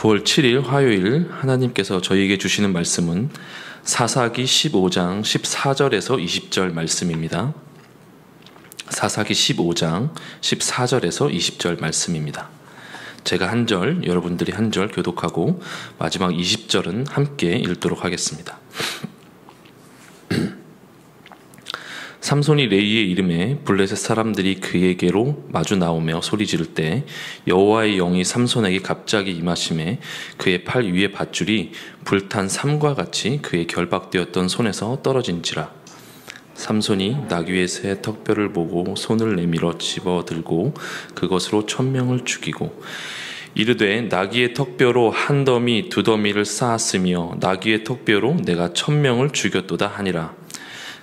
9월 7일 화요일 하나님께서 저희에게 주시는 말씀은 사사기 15장 14절에서 20절 말씀입니다. 사사기 15장 14절에서 20절 말씀입니다. 제가 한 절, 여러분들이 한 절 교독하고 마지막 20절은 함께 읽도록 하겠습니다. 삼손이 레이의 이름에 블레셋 사람들이 그에게로 마주 나오며 소리 지를 때 여호와의 영이 삼손에게 갑자기 임하심에 그의 팔 위에 밧줄이 불탄 삼과 같이 그의 결박되었던 손에서 떨어진지라. 삼손이 나귀의 새 턱뼈를 보고 손을 내밀어 집어들고 그것으로 1000명을 죽이고 이르되 나귀의 턱뼈로 한 더미 두 더미를 쌓았으며 나귀의 턱뼈로 내가 1000명을 죽였도다 하니라.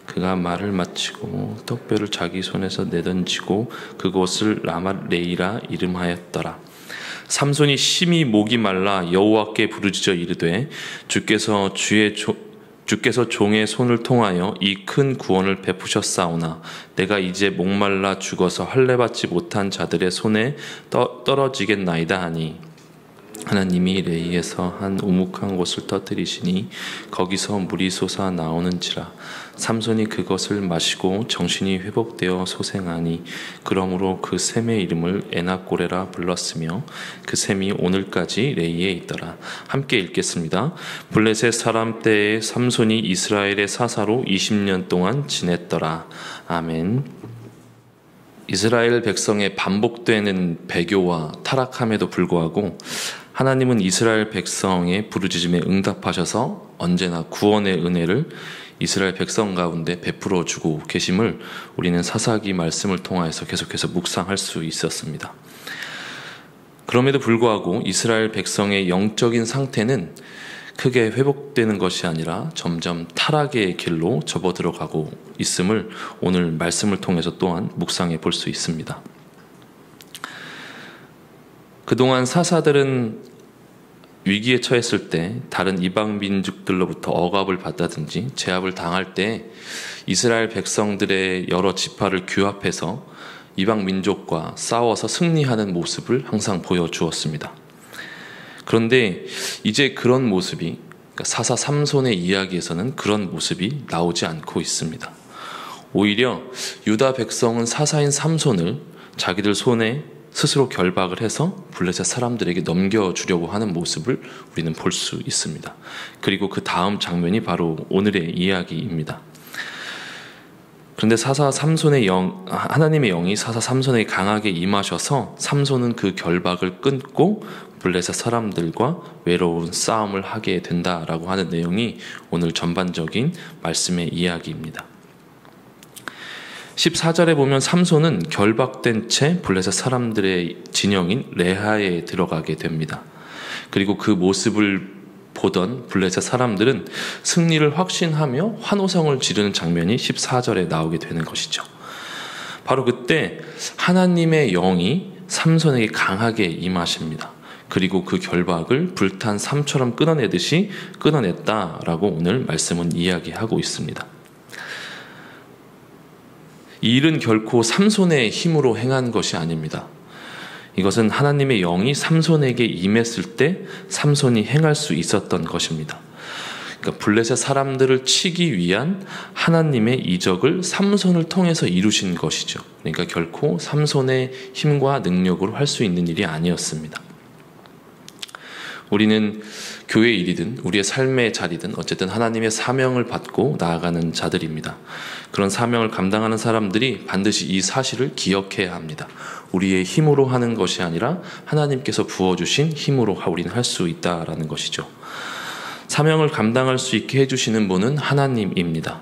그가 말을 마치고 턱뼈를 자기 손에서 내던지고 그곳을 라맛레이라 이름하였더라. 삼손이 심히 목이 말라 여호와께 부르짖어 이르되 주께서 종의 손을 통하여 이 큰 구원을 베푸셨사오나 내가 이제 목말라 죽어서 할례받지 못한 자들의 손에 떨어지겠나이다 하니 하나님이 레이에서 한 오목한 곳을 터뜨리시니 거기서 물이 솟아 나오는지라. 삼손이 그것을 마시고 정신이 회복되어 소생하니 그러므로 그 샘의 이름을 에나꼬레라 불렀으며 그 샘이 오늘까지 레이에 있더라. 함께 읽겠습니다. 블레셋 사람 때에 삼손이 이스라엘의 사사로 20년 동안 지냈더라. 아멘. 이스라엘 백성의 반복되는 배교와 타락함에도 불구하고 하나님은 이스라엘 백성의 부르짖음에 응답하셔서 언제나 구원의 은혜를 이스라엘 백성 가운데 베풀어 주고 계심을 우리는 사사기 말씀을 통하여서 계속해서 묵상할 수 있었습니다. 그럼에도 불구하고 이스라엘 백성의 영적인 상태는 크게 회복되는 것이 아니라 점점 타락의 길로 접어들어가고 있음을 오늘 말씀을 통해서 또한 묵상해 볼 수 있습니다. 그동안 사사들은 위기에 처했을 때 다른 이방 민족들로부터 억압을 받다든지 제압을 당할 때 이스라엘 백성들의 여러 지파를 규합해서 이방 민족과 싸워서 승리하는 모습을 항상 보여주었습니다. 그런데 이제 그런 모습이 사사 삼손의 이야기에서는 그런 모습이 나오지 않고 있습니다. 오히려 유다 백성은 사사인 삼손을 자기들 손에 스스로 결박을 해서 블레셋 사람들에게 넘겨주려고 하는 모습을 우리는 볼 수 있습니다. 그리고 그 다음 장면이 바로 오늘의 이야기입니다. 그런데 하나님의 영이 사사 삼손에게 강하게 임하셔서 삼손은 그 결박을 끊고 블레셋 사람들과 외로운 싸움을 하게 된다라고 하는 내용이 오늘 전반적인 말씀의 이야기입니다. 14절에 보면 삼손은 결박된 채 블레셋 사람들의 진영인 레하에 들어가게 됩니다. 그리고 그 모습을 보던 블레셋 사람들은 승리를 확신하며 환호성을 지르는 장면이 14절에 나오게 되는 것이죠. 바로 그때 하나님의 영이 삼손에게 강하게 임하십니다. 그리고 그 결박을 불탄 삼처럼 끊어내듯이 끊어냈다라고 오늘 말씀은 이야기하고 있습니다. 이 일은 결코 삼손의 힘으로 행한 것이 아닙니다. 이것은 하나님의 영이 삼손에게 임했을 때 삼손이 행할 수 있었던 것입니다. 그러니까 블레셋 사람들을 치기 위한 하나님의 이적을 삼손을 통해서 이루신 것이죠. 그러니까 결코 삼손의 힘과 능력으로 할 수 있는 일이 아니었습니다. 우리는 교회 일이든 우리의 삶의 자리든 어쨌든 하나님의 사명을 받고 나아가는 자들입니다. 그런 사명을 감당하는 사람들이 반드시 이 사실을 기억해야 합니다. 우리의 힘으로 하는 것이 아니라 하나님께서 부어주신 힘으로 우리는 할 수 있다라는 것이죠. 사명을 감당할 수 있게 해주시는 분은 하나님입니다.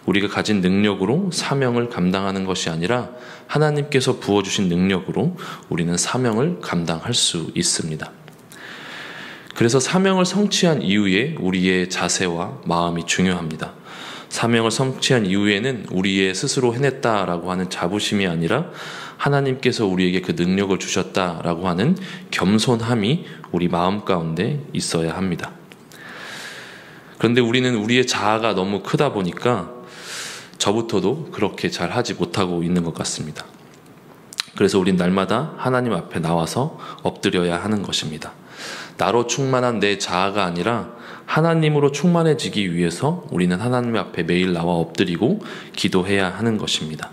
우리가 가진 능력으로 사명을 감당하는 것이 아니라 하나님께서 부어주신 능력으로 우리는 사명을 감당할 수 있습니다. 그래서 사명을 성취한 이후에 우리의 자세와 마음이 중요합니다. 사명을 성취한 이후에는 우리의 스스로 해냈다라고 하는 자부심이 아니라 하나님께서 우리에게 그 능력을 주셨다라고 하는 겸손함이 우리 마음 가운데 있어야 합니다. 그런데 우리는 우리의 자아가 너무 크다 보니까 저부터도 그렇게 잘 하지 못하고 있는 것 같습니다. 그래서 우린 날마다 하나님 앞에 나와서 엎드려야 하는 것입니다. 나로 충만한 내 자아가 아니라 하나님으로 충만해지기 위해서 우리는 하나님 앞에 매일 나와 엎드리고 기도해야 하는 것입니다.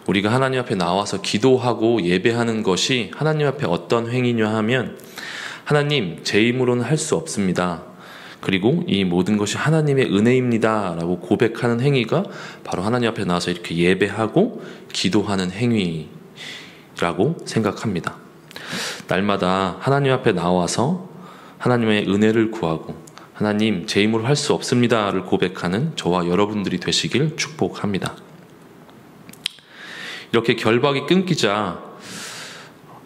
우리가 하나님 앞에 나와서 기도하고 예배하는 것이 하나님 앞에 어떤 행위냐 하면, 하나님, 제 힘으로는 할 수 없습니다. 그리고 이 모든 것이 하나님의 은혜입니다 라고 고백하는 행위가 바로 하나님 앞에 나와서 이렇게 예배하고 기도하는 행위라고 생각합니다. 날마다 하나님 앞에 나와서 하나님의 은혜를 구하고, 하나님, 제 힘으로 할 수 없습니다를 고백하는 저와 여러분들이 되시길 축복합니다. 이렇게 결박이 끊기자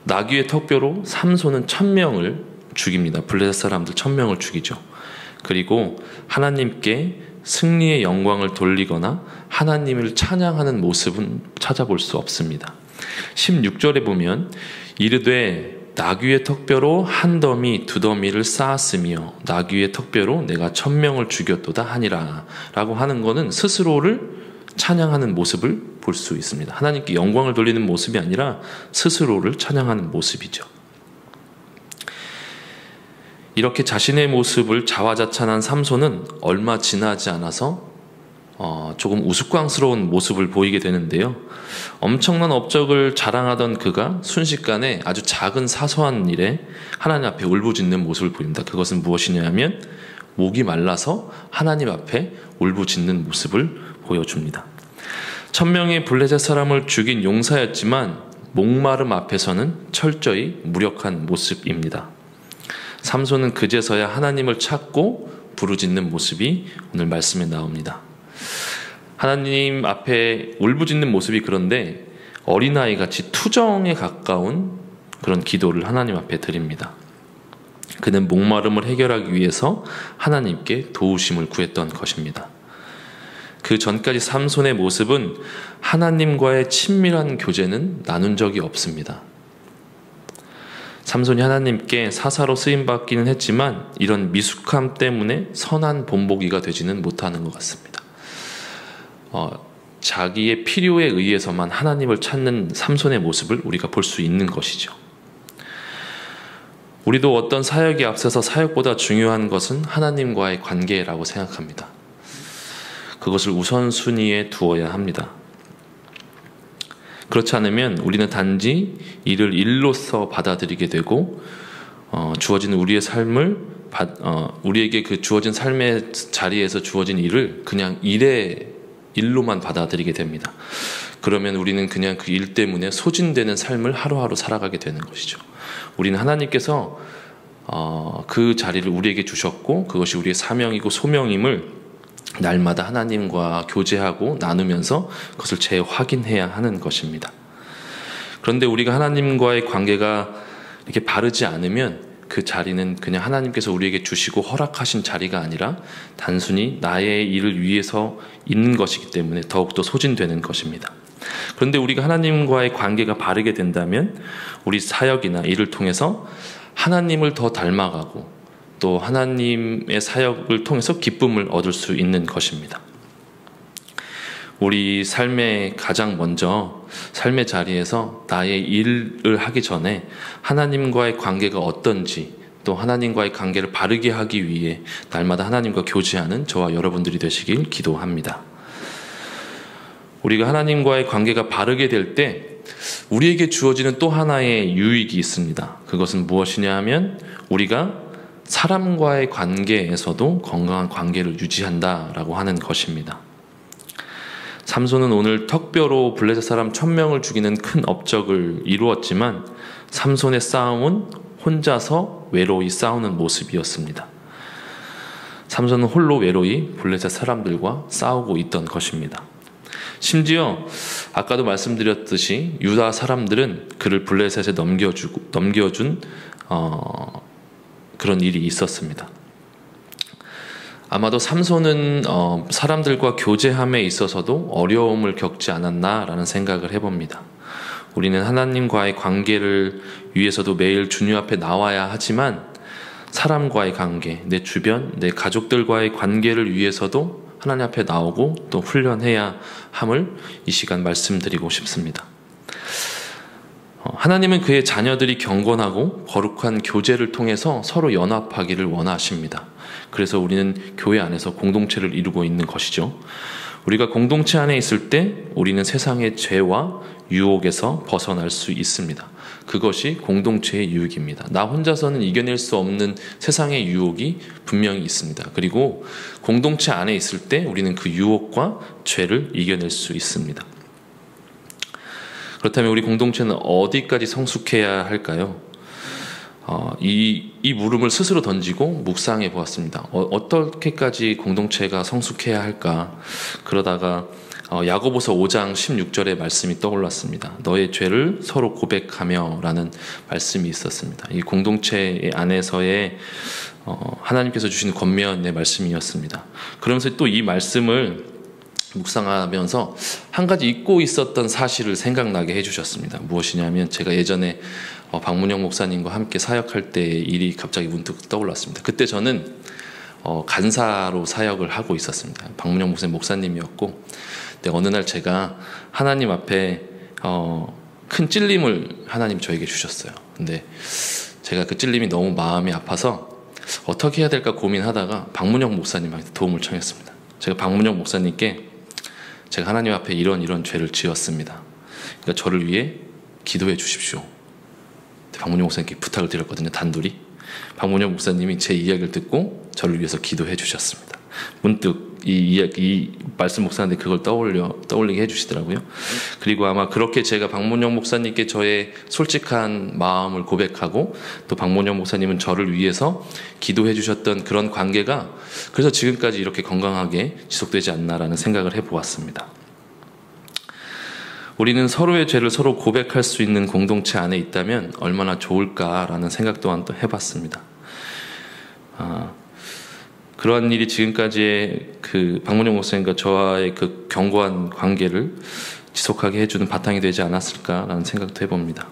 나귀의 턱뼈로 삼손은 1000명을 죽입니다. 블레셋 사람들 1000명을 죽이죠. 그리고 하나님께 승리의 영광을 돌리거나 하나님을 찬양하는 모습은 찾아볼 수 없습니다. 16절에 보면 이르되 나귀의 턱뼈로 한 더미 두 더미를 쌓았으며 나귀의 턱뼈로 내가 1000명을 죽였도다 하니라 라고 하는 것은 스스로를 찬양하는 모습을 볼 수 있습니다. 하나님께 영광을 돌리는 모습이 아니라 스스로를 찬양하는 모습이죠. 이렇게 자신의 모습을 자화자찬한 삼손은 얼마 지나지 않아서 조금 우스꽝스러운 모습을 보이게 되는데요. 엄청난 업적을 자랑하던 그가 순식간에 아주 작은 사소한 일에 하나님 앞에 울부짖는 모습을 보입니다. 그것은 무엇이냐면 목이 말라서 하나님 앞에 울부짖는 모습을 보여줍니다. 1000명의 블레셋 사람을 죽인 용사였지만 목마름 앞에서는 철저히 무력한 모습입니다. 삼손은 그제서야 하나님을 찾고 부르짖는 모습이 오늘 말씀에 나옵니다. 하나님 앞에 울부짖는 모습이 그런데 어린아이 같이 투정에 가까운 그런 기도를 하나님 앞에 드립니다. 그는 목마름을 해결하기 위해서 하나님께 도우심을 구했던 것입니다. 그 전까지 삼손의 모습은 하나님과의 친밀한 교제는 나눈 적이 없습니다. 삼손이 하나님께 사사로 쓰임받기는 했지만 이런 미숙함 때문에 선한 본보기가 되지는 못하는 것 같습니다. 자기의 필요에 의해서만 하나님을 찾는 삼손의 모습을 우리가 볼 수 있는 것이죠. 우리도 어떤 사역에 앞서서 사역보다 중요한 것은 하나님과의 관계라고 생각합니다. 그것을 우선순위에 두어야 합니다. 그렇지 않으면 우리는 단지 이를 일로서 받아들이게 되고 주어진 우리의 삶을 우리에게 그 주어진 삶의 자리에서 주어진 일을 그냥 일로만 받아들이게 됩니다. 그러면 우리는 그냥 그 일 때문에 소진되는 삶을 하루하루 살아가게 되는 것이죠. 우리는 하나님께서 그 자리를 우리에게 주셨고 그것이 우리의 사명이고 소명임을 날마다 하나님과 교제하고 나누면서 그것을 재확인해야 하는 것입니다. 그런데 우리가 하나님과의 관계가 이렇게 바르지 않으면 그 자리는 그냥 하나님께서 우리에게 주시고 허락하신 자리가 아니라 단순히 나의 일을 위해서 있는 것이기 때문에 더욱더 소진되는 것입니다. 그런데 우리가 하나님과의 관계가 바르게 된다면 우리 사역이나 일을 통해서 하나님을 더 닮아가고 또 하나님의 사역을 통해서 기쁨을 얻을 수 있는 것입니다. 우리 삶의 가장 먼저 삶의 자리에서 나의 일을 하기 전에 하나님과의 관계가 어떤지 또 하나님과의 관계를 바르게 하기 위해 날마다 하나님과 교제하는 저와 여러분들이 되시길 기도합니다. 우리가 하나님과의 관계가 바르게 될 때 우리에게 주어지는 또 하나의 유익이 있습니다. 그것은 무엇이냐 하면 우리가 사람과의 관계에서도 건강한 관계를 유지한다라고 하는 것입니다. 삼손은 오늘 턱뼈로 블레셋 사람 1000명을 죽이는 큰 업적을 이루었지만 삼손의 싸움은 혼자서 외로이 싸우는 모습이었습니다. 삼손은 홀로 외로이 블레셋 사람들과 싸우고 있던 것입니다. 심지어 아까도 말씀드렸듯이 유다 사람들은 그를 블레셋에 넘겨준 그런 일이 있었습니다. 아마도 삼손은 사람들과 교제함에 있어서도 어려움을 겪지 않았나라는 생각을 해봅니다. 우리는 하나님과의 관계를 위해서도 매일 주님 앞에 나와야 하지만 사람과의 관계, 내 주변, 내 가족들과의 관계를 위해서도 하나님 앞에 나오고 또 훈련해야 함을 이 시간 말씀드리고 싶습니다. 하나님은 그의 자녀들이 경건하고 거룩한 교제를 통해서 서로 연합하기를 원하십니다. 그래서 우리는 교회 안에서 공동체를 이루고 있는 것이죠. 우리가 공동체 안에 있을 때 우리는 세상의 죄와 유혹에서 벗어날 수 있습니다. 그것이 공동체의 유익입니다. 나 혼자서는 이겨낼 수 없는 세상의 유혹이 분명히 있습니다. 그리고 공동체 안에 있을 때 우리는 그 유혹과 죄를 이겨낼 수 있습니다. 그렇다면 우리 공동체는 어디까지 성숙해야 할까요? 이 물음을 스스로 던지고 묵상해 보았습니다. 어떻게까지 공동체가 성숙해야 할까? 그러다가 야고보서 5장 16절의 말씀이 떠올랐습니다. 너의 죄를 서로 고백하며 라는 말씀이 있었습니다. 이 공동체 안에서의 하나님께서 주신 권면의 말씀이었습니다. 그러면서 또 이 말씀을 묵상하면서 한 가지 잊고 있었던 사실을 생각나게 해주셨습니다. 무엇이냐면 제가 예전에 박문영 목사님과 함께 사역할 때의 일이 갑자기 문득 떠올랐습니다. 그때 저는 간사로 사역을 하고 있었습니다. 박문영 목사님이었고, 근데 어느 날 제가 하나님 앞에 큰 찔림을 하나님 저에게 주셨어요. 근데 제가 그 찔림이 너무 마음이 아파서 어떻게 해야 될까 고민하다가 박문영 목사님한테 도움을 청했습니다. 제가 박문영 목사님께 제가 하나님 앞에 이런 죄를 지었습니다. 그러니까 저를 위해 기도해 주십시오. 박문영 목사님께 부탁을 드렸거든요. 단둘이. 박문영 목사님이 제 이야기를 듣고 저를 위해서 기도해 주셨습니다. 문득 이 말씀 목사한테 그걸 떠올리게 해주시더라고요. 그리고 아마 그렇게 제가 박문영 목사님께 저의 솔직한 마음을 고백하고 또 박문영 목사님은 저를 위해서 기도해 주셨던 그런 관계가 그래서 지금까지 이렇게 건강하게 지속되지 않나라는 생각을 해보았습니다. 우리는 서로의 죄를 서로 고백할 수 있는 공동체 안에 있다면 얼마나 좋을까라는 생각 또한 또 해봤습니다. 그러한 일이 지금까지의 그 박문영 목사님과 저와의 그 견고한 관계를 지속하게 해주는 바탕이 되지 않았을까라는 생각도 해봅니다.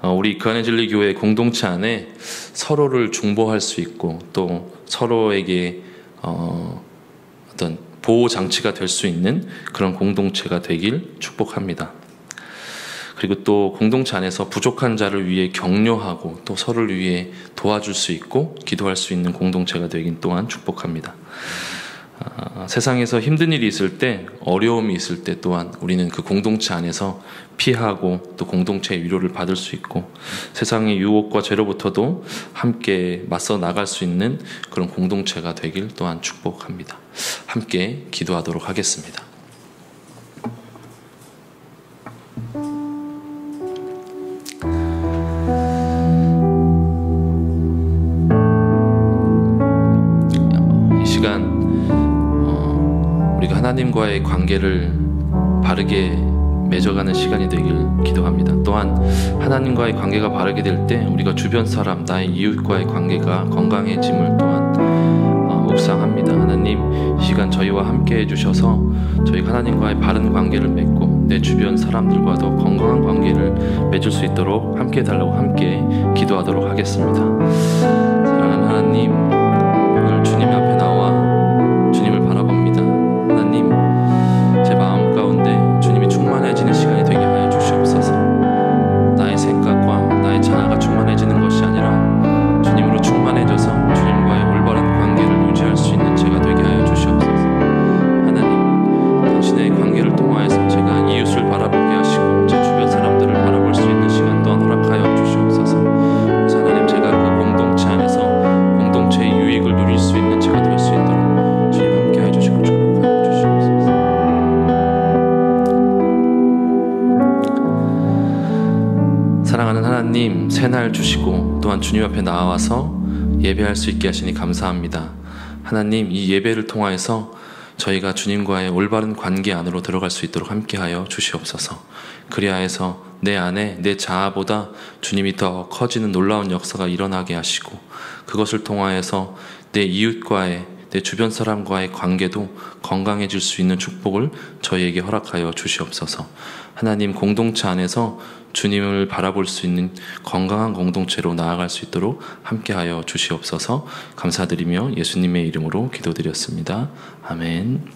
우리 그안의 진리 교회 공동체 안에 서로를 중보할 수 있고 또 서로에게 어떤 보호 장치가 될 수 있는 그런 공동체가 되길 축복합니다. 그리고 또 공동체 안에서 부족한 자를 위해 격려하고 또 서로를 위해 도와줄 수 있고 기도할 수 있는 공동체가 되긴 또한 축복합니다. 세상에서 힘든 일이 있을 때, 어려움이 있을 때 또한 우리는 그 공동체 안에서 피하고 또 공동체의 위로를 받을 수 있고 세상의 유혹과 죄로부터도 함께 맞서 나갈 수 있는 그런 공동체가 되길 또한 축복합니다. 함께 기도하도록 하겠습니다. 우리가 하나님과의 관계를 바르게 맺어가는 시간이 되길 기도합니다. 또한 하나님과의 관계가 바르게 될 때 우리가 주변 사람, 나의 이웃과의 관계가 건강해짐을 또한 묵상합니다. 하나님, 이 시간 저희와 함께 해주셔서 저희가 하나님과의 바른 관계를 맺고 내 주변 사람들과도 건강한 관계를 맺을 수 있도록 함께 해달라고 함께 기도하도록 하겠습니다. 사랑하는 하나님, 오늘 주님 앞에 나와 주님을 바라봅니다. 하나님, 제 마음 가운데 주님이 충만해지는 시간이 되게 하여 주시옵소서. 나의 생각과 나의 자아가 충만해지는 것이 아니라 주님으로 충만해져서 주님과의 올바른 관계를 유지할 수 있는 제가 되게 하여 주시옵소서. 하나님, 당신의 관계를 통하여서 제가 이웃을 바라보게 하시고 제 주변 사람들을 바라볼 수 있는 시간 또한 허락하여 주시옵소서. 그래서 하나님, 제가 그 공동체 안에서 공동체의 유익을 누릴 수 있는 제가 될 수 있도록 주님 함께 해주시고 축복하여 주시옵소서. 사랑하는 하나님, 새날 주시고 또한 주님 앞에 나와서 예배할 수 있게 하시니 감사합니다. 하나님, 이 예배를 통하여서 저희가 주님과의 올바른 관계 안으로 들어갈 수 있도록 함께하여 주시옵소서. 그리하여서 내 안에 내 자아보다 주님이 더 커지는 놀라운 역사가 일어나게 하시고 그것을 통하여서 내 이웃과의 내 주변 사람과의 관계도 건강해질 수 있는 축복을 저희에게 허락하여 주시옵소서. 하나님, 공동체 안에서 주님을 바라볼 수 있는 건강한 공동체로 나아갈 수 있도록 함께하여 주시옵소서. 감사드리며 예수님의 이름으로 기도드렸습니다. 아멘.